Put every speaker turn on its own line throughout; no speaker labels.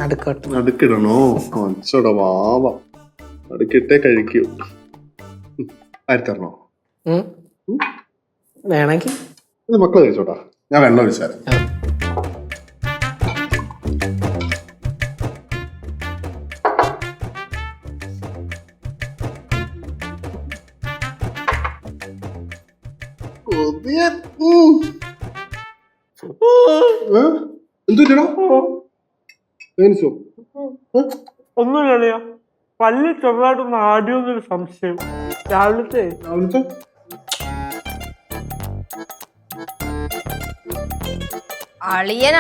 നടുക്കിടണോ? അച്ചോടാ വാവ, നടുക്കിട്ടേ കഴിക്കൂ. ആയിരത്തരണോ
വേണമെങ്കിൽ
ഇത് മക്കള് കഴിച്ചോട്ടാ. ഞാൻ വെള്ളം ഒഴിച്ചാൽ എന്തുല്ലടാ?
ഒന്നുമില്ല, പല്ല് ചെറുതായിട്ടൊന്ന് ആദ്യമൊന്നൊരു സംശയം. രാവിലത്തെ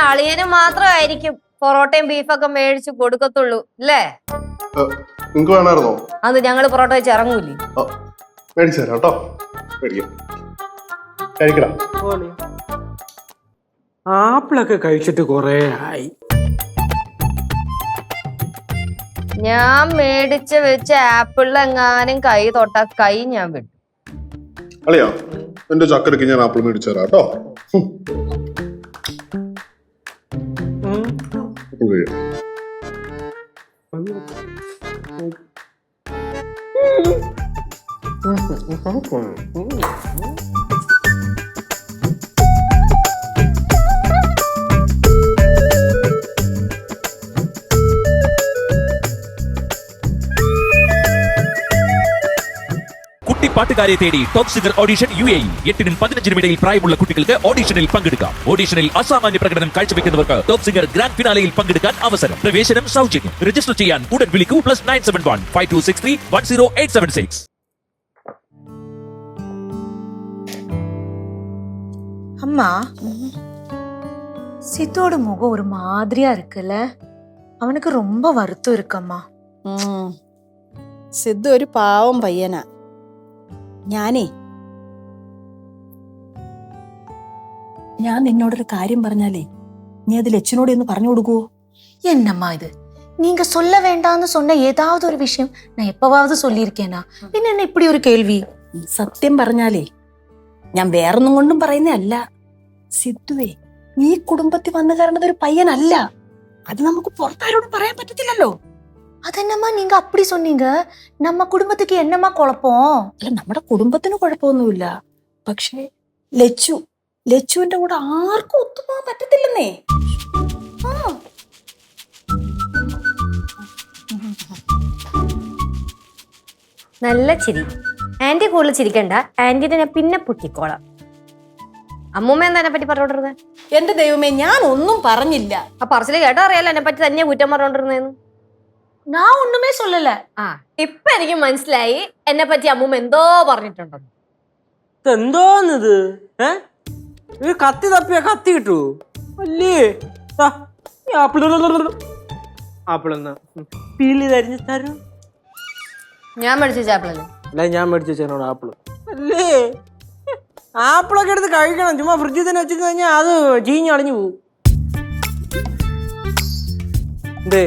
അളിയന് മാത്രമായിരിക്കും പൊറോട്ടയും ബീഫൊക്കെ മേടിച്ചു കൊടുക്കത്തുള്ളൂ അല്ലേ?
നിങ്ങക്ക് വേണമായിരുന്നോ?
അത് ഞങ്ങള് പൊറോട്ട വെച്ച് ഇറങ്ങൂലേ?
മേടിച്ചു തരാം കേട്ടോ. കഴിക്കടാ.
ആപ്പിളൊക്കെ കഴിച്ചിട്ട് കൊറേ ആയി.
ഞാൻ മേടിച്ച് വെച്ച ആപ്പിളിലെങ്ങാനും കൈ തൊട്ട കൈ ഞാൻ വിട്ടു.
അളിയാ, എന്റെ ചക്കരക്ക് ഞാൻ ആപ്പിൾ മേടിച്ചു തരാം കേട്ടോ.
പാട്ടുകാരെ തേടി ടോപ്പ് സിംഗർ ഓഡിഷൻ UAE 8-നും 15-നും ഇടയിൽ പ്രായമുള്ള കുട്ടികൾക്ക് ഓഡിഷനിൽ പങ്കെടുക്കാം. ഓഡിഷനിൽ അസാമാന്യ പ്രകടനം കാഴ്ചവെക്കുന്നവർക്ക് ടോപ്പ് സിംഗർ ഗ്രാൻഡ് ഫിനാലയിൽ പങ്കെടുക്കാൻ അവസരം. പ്രവേശനം സൗജന്യം. രജിസ്റ്റർ ചെയ്യാൻ ഉടൻ വിളിക്കൂ +971 5263 10876.
அம்மா, சித்தோட முகம் ஒரு மாதிரியா இருக்குல்ல? அவனுக்கு ரொம்ப வருத்தம் இருக்கம்மா.
സിദ്ധു ഒരു പാവം പയ്യനാ. ഞാൻ നിന്നോടൊരു കാര്യം പറഞ്ഞാലേ നീ അത് ലച്ചിനോട് ഒന്ന് പറഞ്ഞു കൊടുക്കുവോ?
என்னம்மா இது? நீங்க சொல்ல வேண்டாம்னு சொன்ன ஏதாவது ஒரு விஷயம் நான் எப்பவாவது சொல்லியிருக்கேனா? பின்ன என்ன இப்படி ஒரு கேள்வி?
സത്യം പറഞ്ഞാലേ ഞാൻ വേറൊന്നും കൊണ്ടും പറയുന്നതല്ല. സിദ്ധുവേ, ഈ കുടുംബത്തിൽ വന്നു കയറണത് ഒരു പയ്യനല്ല. അത് നമുക്ക് പുറത്താരോട് പറയാൻ പറ്റത്തില്ലല്ലോ.
അതെന്നമ്മാ நீங்க அப்படி சொன்னீங்க? நம்ம குடும்பத்துக்கு என்னம்மா குழப்பம்?
അല്ല, നമ്മുടെ കുടുംബത്തിന് കുഴപ്പമൊന്നുമില്ല. പക്ഷേ ലച്ചുവിന്റെ കൂടെ ആർക്കും ഒത്തുപോകാൻ പറ്റത്തില്ലെന്നേ.
നല്ല ചിരി. ആന്റി കൂടുതൽ ചിരിക്കണ്ട, ആന്റിനെ ഞാൻ പിന്നെ പൊട്ടിക്കോളാം. അമ്മൂമ്മ എന്താ എന്നെ പറ്റി പറഞ്ഞോണ്ടിരുന്നത്?
എന്റെ ദൈവമേ, ഞാൻ ഒന്നും പറഞ്ഞില്ല.
ആ പറച്ചില് കേട്ടോ അറിയാലോ എന്നെ പറ്റി തന്നെ കുറ്റം പറഞ്ഞോണ്ടിരുന്നേന്ന്.
நான் ஒண்ணுமே சொல்லல.
ഇപ്പൊ എനിക്ക് മനസ്സിലായി എന്നെ പറ്റി അമ്മൂമ്മ എന്തോ പറഞ്ഞിട്ടുണ്ടെന്ന്.
എന്തോന്നിത്? ഇത് കത്തി തപ്പിയാ കത്തി കിട്ടൂ അല്ലേ? ആപ്പിളെന്നാ പീലി തരിഞ്ഞ് തരും.
ഞാൻ മേടിച്ച ചാപ്പിളല്ലേ?
അല്ല, ഞാൻ മേടിച്ച ചേനോട് ആപ്പിള് അല്ലേ? ആപ്പിളൊക്കെ എടുത്ത് കഴിക്കണം. ചുമ്മാ ഫ്രിഡ്ജിൽ തന്നെ വെച്ചിട്ട് കഴിഞ്ഞാൽ അത് ചീഞ്ഞളിഞ്ഞു പോവും. എന്തേ?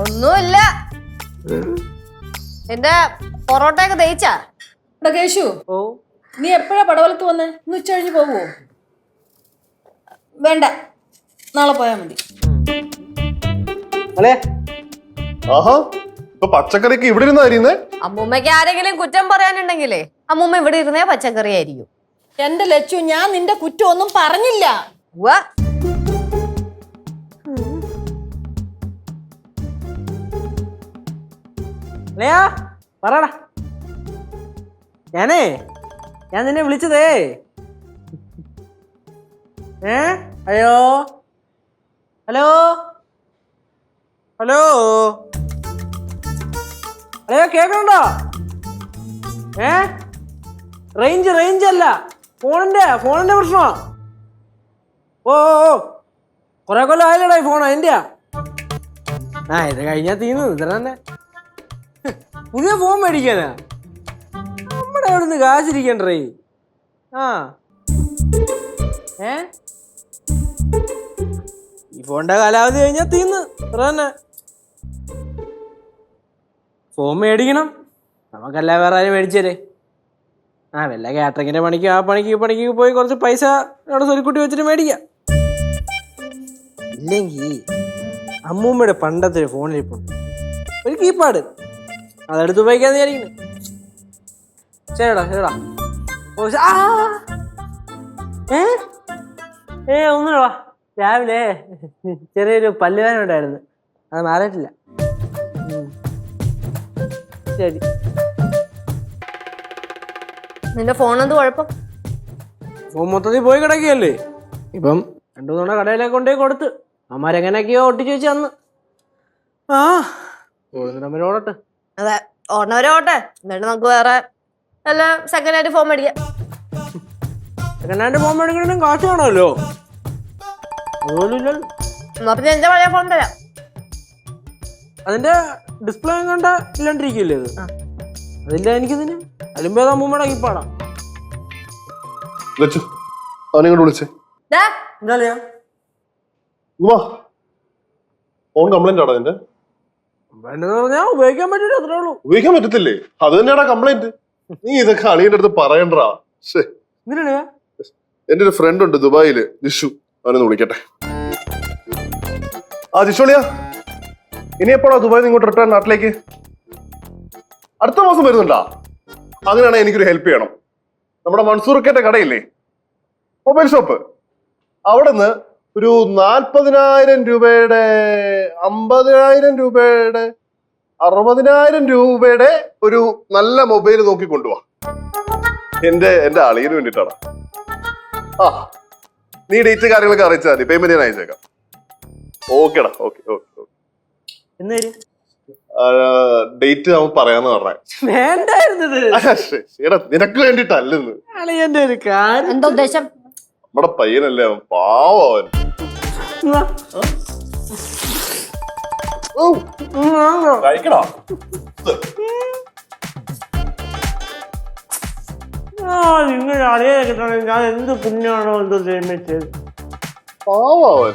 ഒന്നുമില്ല. എന്റെ പൊറോട്ടയൊക്കെ തേച്ചാ?
കേശു,
ഓ,
നീ എപ്പോഴാ പടവലത്ത് വന്ന്? ഇന്ന് ഉച്ച കഴിഞ്ഞ് പോവോ? വേണ്ട, നാളെ പോയാ മതി.
ആഹാ, ഇപ്പൊ പച്ചക്കറിക്ക് ഇവിടെ ഇരുന്ന് അരിയുന്നേ?
അമ്മൂമ്മയ്ക്ക് ആരെങ്കിലും കുറ്റം പറയാനുണ്ടെങ്കിലേ അമ്മൂമ്മ ഇവിടെ ഇരുന്നേ പച്ചക്കറി ആയിരിക്കും.
എന്റെ ലച്ചു, ഞാൻ നിന്റെ കുറ്റം ഒന്നും പറഞ്ഞില്ല.
പറടാ. ഞാൻ നിന്നെ വിളിച്ചതേ. ഹലോ ഹലോ ഹലോ ഹലോ, കേക്കണുണ്ടോ? റേഞ്ച് അല്ല, ഫോണിന്റെ പ്രശ്നമാ. ഓ കൊറേ കൊല്ലം ആയില്ലടാ ഈ ഫോൺ അതിന്റെയാ. ഇത് കഴിഞ്ഞാ തീർന്നു. ഇത്ര തന്നെ പുതിയ ഫോൺ മേടിക്കാനാ. നമ്മുടെ അവിടെ നിന്ന് കാശിരിക്കണ്ടേ? ഈ ഫോണിന്റെ കാലാവധി കഴിഞ്ഞാ തീർന്ന്. ഇത്ര തന്നെ. ഫോൺ മേടിക്കണം, നമുക്കല്ല വേറെ ആരും മേടിച്ചേരേ. വല്ല കാറ്ററിങ്ങിന്റെ പണിക്ക് ഈ പണിക്ക് പോയി കുറച്ച് പൈസ അവിടെ സ്വരുക്കൂട്ടി വെച്ചിട്ട് മേടിക്കാം. ഇല്ലെങ്കിൽ അമ്മൂമ്മയുടെ പണ്ടത്തെ ഒരു ഫോണിലിപ്പുണ്ട്, ഒരു കീപാഡ്, അതെടുത്ത് ഉപയോഗിക്കാന്ന് വിചാരിക്കുന്നു. ശരിടാ ശരിടാ. ഓ ഒന്നുമില്ല, രാവിലെ ചെറിയൊരു പല്ലുവേദന ഉണ്ടായിരുന്നു, അത് മാറിയിട്ടില്ല. ശരി.
നിന്റെ ഫോണെന്ത് കുഴപ്പം?
ഫോൺ മൊത്തത്തിൽ പോയി കിടക്കുകയല്ലേ, ഇപ്പം 2 തവണ കടയിലേക്ക് കൊണ്ടുപോയി കൊടുത്ത് അമ്മമാരെങ്ങനെയൊക്കെയോ ഒട്ടിച്ച് വെച്ച് അന്ന്. ആ ഓടുന്ന ഓടട്ടെ.
അതെ, ഓടണവരെ ഓട്ടെ, എന്നിട്ട് നമുക്ക് വേറെ നല്ല സെക്കൻഡ് ഹാൻഡ് ഫോൺ മേടിക്കാം.
സെക്കൻഡ് ഹാൻഡ് ഫോൺ മേടിക്കണമെങ്കിൽ കാശ് വേണമല്ലോ, അതുപോലും ഇല്ലല്ലോ.
എന്നാ പിന്നെ എന്റെ പഴയ ഫോൺ തരാം.
അതിന്റെ ഡിസ്പ്ലേ കണ്ട ഇല്ലാണ്ടിരിക്കില്ലേ അത്? അതില്ല എനിക്ക് തന്നെ അലുമ്പേത അമ്മൂമ്മയുടെ കീപ്പാടാ.
ലച്ചു അവനിങ്ങോട്ട് വിളിച്ചേ.
ദാ,
എന്താ
ഫോൺ കംപ്ലൈന്റ് ആണോ നിന്റെ?
എന്ന് പറഞ്ഞാ ഉപയോഗിക്കാൻ പറ്റില്ല, അത്രേ ഉള്ളൂ.
ഉപയോഗിക്കാൻ പറ്റത്തില്ലേ? അത് തന്നെയാടാ കംപ്ലൈന്റ്. നീ ഇതൊക്കെ അളിയന്റെ അടുത്ത് പറയണ്ടാ.
എന്തിനാ?
എന്റെ ഒരു ഫ്രണ്ട് ഉണ്ട് ദുബായില്, ജിഷു, അവനൊന്ന് വിളിക്കട്ടെ. ആ ജിഷോളിയാ, ഇനി എപ്പോഴാ ദുബായിൽ നിന്ന് ഇങ്ങോട്ട് റിട്ടേൺ നാട്ടിലേക്ക്? അടുത്ത മാസം വരുന്നുണ്ടാ? അങ്ങനെയാണെങ്കിൽ എനിക്കൊരു ഹെൽപ്പ് ചെയ്യണം. നമ്മുടെ മൻസൂർക്കന്റെ കടയില്ലേ, മൊബൈൽ ഷോപ്പ്, അവിടെ നിന്ന് ഒരു 40,000 രൂപയുടെ 50,000 രൂപയുടെ 60,000 രൂപയുടെ ഒരു നല്ല മൊബൈൽ നോക്കി കൊണ്ടുപോവാ. എന്റെ അളിയന് വേണ്ടിട്ടാണ്. ആ നീ ഡേറ്റ് കാര്യങ്ങളൊക്കെ അറിയിച്ചാൽ മതി, പേയ്മെന്റ് ഞാൻ അയച്ചേക്കാം. ഓക്കേടാ, ഓക്കെ ഓക്കെ ഓക്കെ.
എന്നേര്
ഡേറ്റ് അവൻ പറയാന്ന് പറഞ്ഞേ.
വേണ്ടായിരുന്നത്
നിനക്ക് വേണ്ടിട്ടല്ലെന്ന്.
അളിയന്റെ ഒരു കാര്യം.
എന്താ ഉദ്ദേശം?
നമ്മുടെ പയ്യനല്ലേ അവൻ, പാവം അവൻ. കഴിക്കണോ?
നിങ്ങൾ അറിയാതെ കിട്ടണമെങ്കിൽ ഞാൻ എന്ത് പുണ്യമാണോ എന്തോ ചെയ്ത്
പാവം അവൻ.